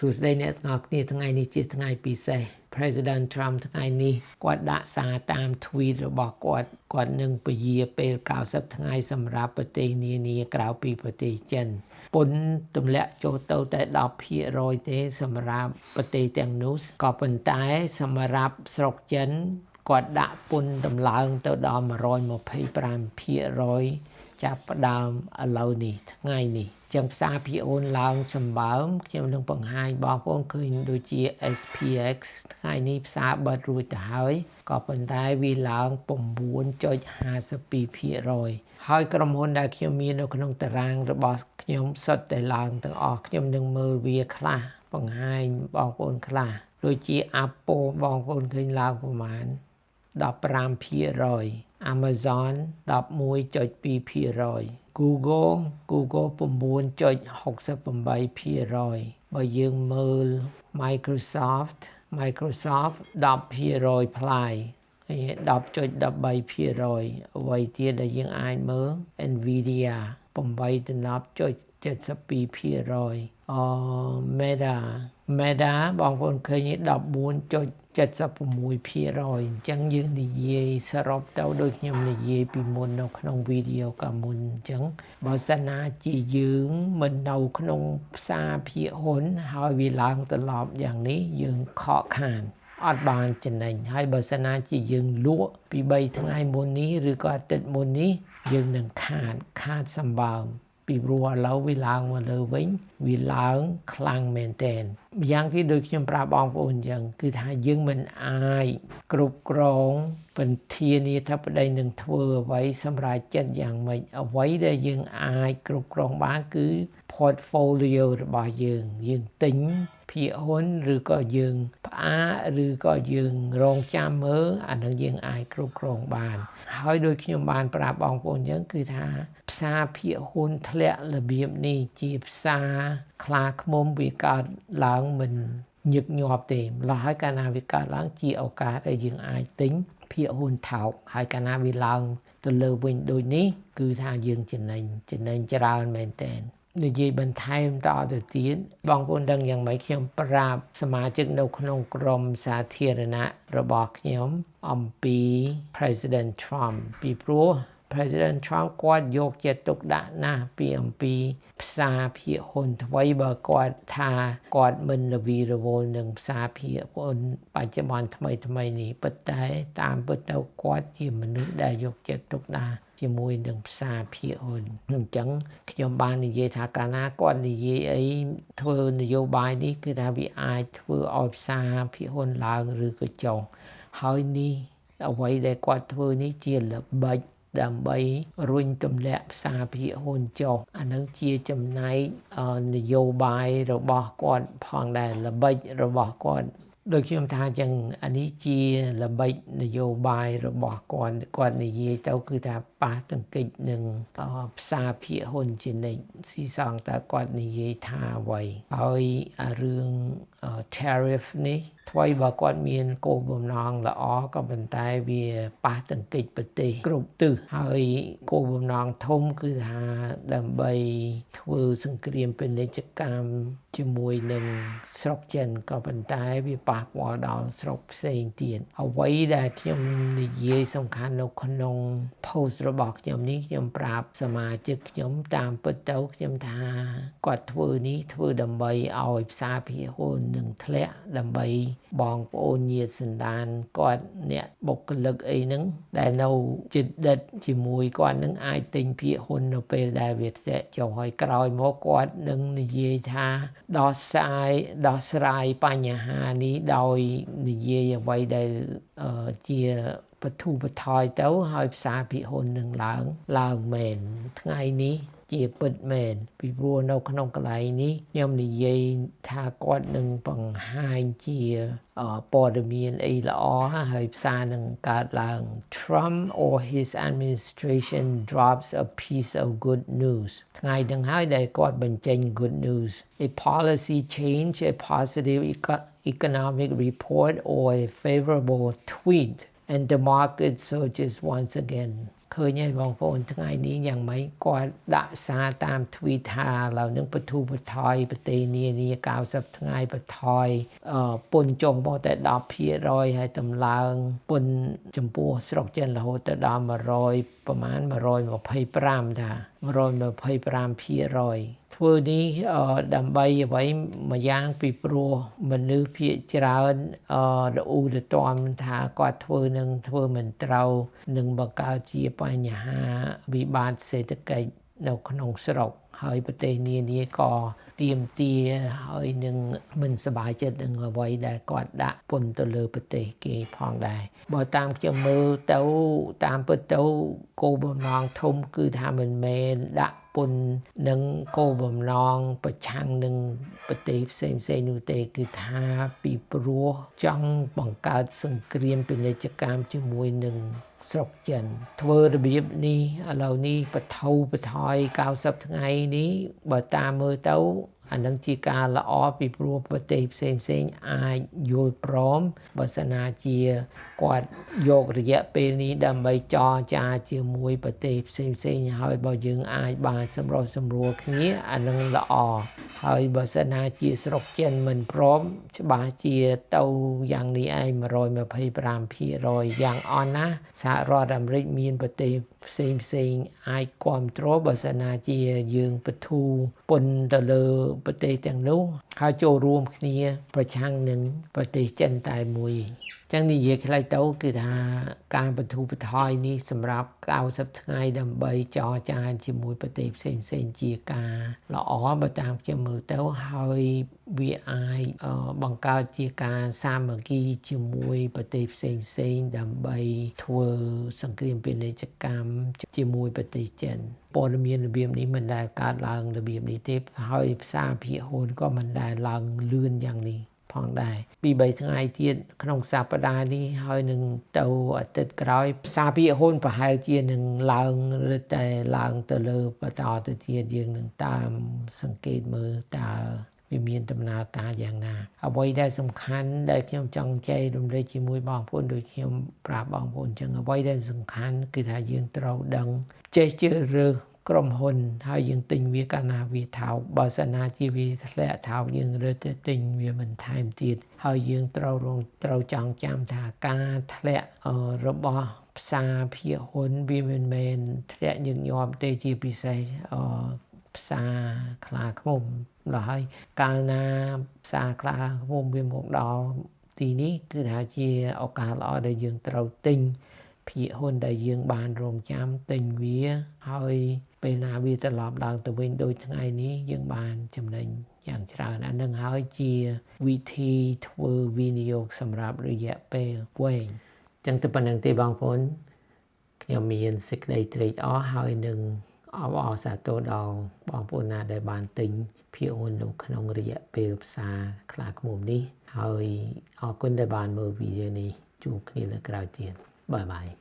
សួស្តីអ្នកទាំងអស់គ្នាថ្ងៃនេះជាថ្ងៃពិសេស President Trump ថ្ងៃនេះគាត់ដាក់សារតាម tweet របស់គាត់នឹងពជាពេល90ថ្ងៃសម្រាប់ប្រទេសនានាក្រៅពីប្រទេសចិនពន្ធទម្លាក់ចូលទៅតែ 10% ទេសម្រាប់ប្រទេសទាំងនោះក៏ប៉ុន្តែសម្រាប់ស្រុកចិនគាត់ដាក់ពន្ធតម្លើងទៅដល់ 125% ចាប់ផ្ដើមឥឡូវនេះថ្ងៃនេះចឹងផ្សារភាគហ៊ុនឡើងសម្បើមខ្ញុំនឹងបង្ហាញបងប្អូនឃើញដូចជា SPX ថ្ងៃនេះផ្សារបិទរួចទៅហើយក៏ប៉ុន្តែវាឡើង 9.52% ហើយក្រុមហ៊ុនដែលខ្ញុំមាននៅក្នុងតារាងរបស់ខ្ញុំសុទ្ធតែឡើងទាំងអស់ខ្ញុំនឹងមើលវាខ្លះបង្ហាញបងប្អូនខ្លះដូចជា Apple បងប្អូនឃើញឡើងប្រមាណ 15% Amazon 11.2% Google 9.68% បើយើងមើល Microsoft 10% ផ្លាយ 10.13% អ្វីទៀតដែលយើងអាចមើល Nvidia 8.72% Meta បងប្អូនឃើញ 14.76% អញ្ចឹងយើងនិយាយសរុបទៅដូចខ្ញុំនិយាយពីមុននៅក្នុងវីដេអូកាលមុនអញ្ចឹងបើសិនណាជាយើងមិននៅក្នុងផ្សារភាគហ៊ុនហើយវាឡើងត្រឡប់យ៉ាងនេះយើងខកខានអត់បានចំណេញហើយបើសិនណាជាយើងលក់ពី3ថ្ងៃមុននេះឬក៏អាទិត្យមុននេះយើងនឹងខាតសម្បើមពីព្រោះឥឡូវវាឡើងមកលើវិញវាឡើងខ្លាំងមែនទែនយ៉ាងទីដូចខ្ញុំប្រាប់បងប្អូនអញ្ចឹងគឺថាយើងមិនអាចគ្រប់គ្រងពធានាធិបតីនឹងធ្វើអ្វីសម្រាប់ចិត្តយ៉ាងម៉េចអ្វីដែលយើងអាចគ្រប់គ្រងបានគឺ portfolio របស់យើងទិញភាគហ៊ុនឬក៏យើងផ្អាកឬក៏យើងរងចាំមើលអានឹងយើងអាចគ្រប់គ្រងបានហើយដូចខ្ញុំបានប្រាប់បងប្អូនអញ្ចឹងគឺថាផ្សារភាគហ៊ុនធ្លាក់របៀបនេះជាផ្សារខ្លាឃ្មុំវាកើតឡើងមិនញឹកញាប់ទេម្ល៉េះហើយកាលណាវាកើតឡើងជាឱកាសដែលយើងអាចទិញភាគហ៊ុនថោកហើយកាលណាវាឡើងទៅលើវិញដូចនេះគឺថាយើងចំណេញច្រើនមែនទែននិយាយបន្ថែមតទៅទៀតបងប្អូនដឹងយ៉ាងម៉េចខ្ញុំប្រាប់សមាជិកនៅក្នុងក្រុមសាធារណៈរបស់ខ្ញុំអំពី President Trump ពីព្រោះ President Trump គាត់យកចិត្តទុកដាក់ណាស់ពីអំពីផ្សារភាគហ៊ុនថ្មីបើគាត់ថាគាត់មិនរវីរវល់នឹងផ្សារភាគហ៊ុនបច្ចុប្បន្នថ្មីនេះប៉ុន្តែតាមពិតទៅគាត់ជាមនុស្សដែលយកចិត្តទុកដាក់ជាមួយនឹងផ្សារភាគហ៊ុនអញ្ចឹងខ្ញុំបាននិយាយថាកាលណាគាត់និយាយអីធ្វើនយោបាយនេះគឺថាវាអាចធ្វើឲ្យផ្សារភាគហ៊ុនឡើងឬក៏ចុះហើយនេះអ្វីដែលគាត់ធ្វើនេះជាល្បិចដើម្បីរុញទម្លាក់ផ្សារភាគហ៊ុនចុះអានឹងជាចំណែកនយោបាយរបស់គាត់ផងដែរល្បិចរបស់គាត់ដូចខ្ញុំថាចឹងអានេះជាល្បិចនយោបាយរបស់គាត់និយាយទៅគឺថាប៉ះទង្គិចនឹងផ្សារភាគហ៊ុនជានិច្ចស៊ីសងតើគាត់និយាយថាអ្វីហើយរឿង tariff នេះថ្មីបើគាត់មានគោលបំណងល្អក៏ប៉ុន្តែវាប៉ះទង្គិចប្រទេសគ្រប់ទិសហើយគោលបំណងធំគឺថាដើម្បីធ្វើសង្គ្រាមពាណិជ្ជកម្មជាមួយនឹងស្រុកចិនក៏ប៉ុន្តែវាប៉ះពាល់ដល់ស្រុកផ្សេងទៀតអ្វីដែលខ្ញុំនិយាយសំខាន់នៅក្នុង post របស់ខ្ញុំនេះខ្ញុំប្រាប់សមាជិកខ្ញុំតាមពិតទៅខ្ញុំថាគាត់ធ្វើនេះធ្វើដើម្បីឲ្យផ្សារភាគហ៊ុននឹងធ្លាក់ដើម្បីបងប្អូនញាតិសន្តានគាត់អ្នកបុគ្គលិកអីហ្នឹងដែលនៅជិតដិតជាមួយគាត់នឹងអាចទិញភាគហ៊ុននៅពេលដែលវាធ្លាក់ចុះហើយក្រោយមកគាត់នឹងនិយាយថាដោះស្រាយបញ្ហានេះដោយនិយាយអ្វីដែលជាបទុបថយទៅហើយផ្សារភាគហ៊ុននឹងឡើងមែនថ្ងៃនេះជាពិតមែនពីព្រោះនៅក្នុងកន្លែងនេះខ្ញុំនិយាយថាគាត់នឹងបង្ហាញជាព័ត៌មានអីល្អហើយផ្សារនឹងកើតឡើង Trump or his administration drops a piece of good news ថ្ងៃនឹងហើយដែលគាត់បញ្ចេញ good news a policy change a positive economic report or a favorable tweet and the market surges once again ឃើញហើយបងប្អូនថ្ងៃនេះយ៉ាងម៉េចគាត់ដាក់សារតាម Twitter ឡើយនឹងបទូបថយប្រទេសនានា90ថ្ងៃបថយពន្ធចុះមកតែ 10% ហើយតម្លើងពន្ធចំពោះស្រុកចិនរហូតទៅដល់100ប្រមាណ125ថា125%ធ្វើនេះដើម្បីអ្វីមួយយ៉ាងពីព្រោះមនុស្សភាគច្រើនរអ៊ូរទាំថាគាត់ធ្វើមិនត្រូវនឹងបង្កើតជាបញ្ហាវិបត្តិសេដ្ឋកិច្ចនៅក្នុងស្រុកហើយប្រទេសនានាក៏ទាមទារហើយនឹងមិនសប្បាយចិត្តនឹងអ្វីដែលគាត់ដាក់ពន្ធទៅលើប្រទេសគេផងដែរបើតាមខ្ញុំមើលទៅតាមពិតទៅគោលបំណងធំគឺថាមិនមែនដាក់ពន្ធនឹងគោលបំណងប្រឆាំងនឹងប្រទេសផ្សេងៗនោះទេគឺថាពីព្រោះចង់បង្កើតសង្គ្រាមពាណិជ្ជកម្មជាមួយនឹងស្រុកចិនធ្វើរបៀបនេះឥឡូវនេះបថយ90ថ្ងៃនេះបើតាមមើលទៅអានឹងជាការល្អពីព្រោះប្រទេសផ្សេងអាចយល់ព្រមបើសិនណាជាគាត់យករយៈពេលនេះដើម្បីចរចាជាមួយប្រទេសផ្សេងហើយបើយើងអាចបានសម្រុះសម្រួលគ្នាអានឹងល្អហើយបើសិនណាជាស្រុកចិនមិនព្រមច្បាស់ជាទៅយ៉ាងនេះឯង125%យ៉ាងអន់ណាសហរដ្ឋអាមេរិកមានប្រទេសផ្សេងអាចគ្រប់គ្រងបើសិនណាជាយើងបទូពន្ធទៅលើប្រទេសទាំងនោះហើយចូលរួមគ្នាប្រឆាំងនឹងប្រទេសចិនតែមួយចឹងនិយាយខ្លីទៅគឺថាការបទូបថយនេះសម្រាប់90ថ្ងៃដើម្បីចរចាជាមួយប្រទេសផ្សេងជាការល្អបើតាមខ្ញុំមើលទៅហើយវាអាចបង្កើតជាការសាមគ្គីជាមួយប្រទេសផ្សេងដើម្បីធ្វើសង្គ្រាមពាណិជ្ជកម្មជាមួយប្រទេសចិនព័ត៌មានរបៀបនេះមិនដែលកើតឡើងរបៀបនេះទេហើយផ្សារភាគហ៊ុនក៏មិនដែលឡើងលឿនយ៉ាងនេះផងដែរពី3ថ្ងៃទៀតក្នុងសប្តាហ៍នេះហើយនឹងទៅអាទិត្យក្រោយផ្សារភាគហ៊ុនប្រហែលជានឹងឡើងឬតែឡើងទៅលើបន្តទៅទៀតយើងនឹងតាមសង្កេតមើលតើវាមានដំណើរការយ៉ាងណាអ្វីដែលសំខាន់ដែលខ្ញុំចង់ចែករំលែកជាមួយបងប្អូនដូចខ្ញុំប្រាប់បងប្អូនចឹងអ្វីដែលសំខាន់គឺថាយើងត្រូវដឹងចេះជ្រើសរើសក្រុមហ៊ុនហើយយើងទិញវាកាលណាវាថោកបើសិនណាជាវាធ្លាក់ថោកយើងរើទៅទិញវាមិនថែមទៀតហើយយើងត្រូវចងចាំថាការធ្លាក់របស់ផ្សារភាគហ៊ុនវាមិនមែនធ្លាក់ញឹកញាប់ទេជាពិសេសផ្សារខ្លាឃ្មុំដល់ហើយកាលណាផ្សារខ្លាឃ្មុំវាមកដល់ទីនេះគឺថាជាឱកាសល្អដែលយើងត្រូវទិញភាគហ៊ុនដែលយើងបានរងចាំទិញវាហើយពេលណាវាត្រឡប់ឡើងទៅវិញដូចថ្ងៃនេះយើងបានចំណេញយ៉ាងច្រើនអានឹងហើយជាវិធីធ្វើវិនិយោគសម្រាប់រយៈពេលវែងចឹងទៅប៉ុណ្្នឹងទេបងប្អូនខ្ញុំមានសេចក្តីត្រេកអរហើយនឹងអបអរសាទរដល់បងប្អូនណាដែលបានទិញភាគហ៊ុននៅក្នុងរយៈពេលផ្សារខ្លាឃ្មុំនេះហើយអរគុណដែលបានមើលវីដេអូនេះជួបគ្នាលើក្រោយទៀតបាយបាយ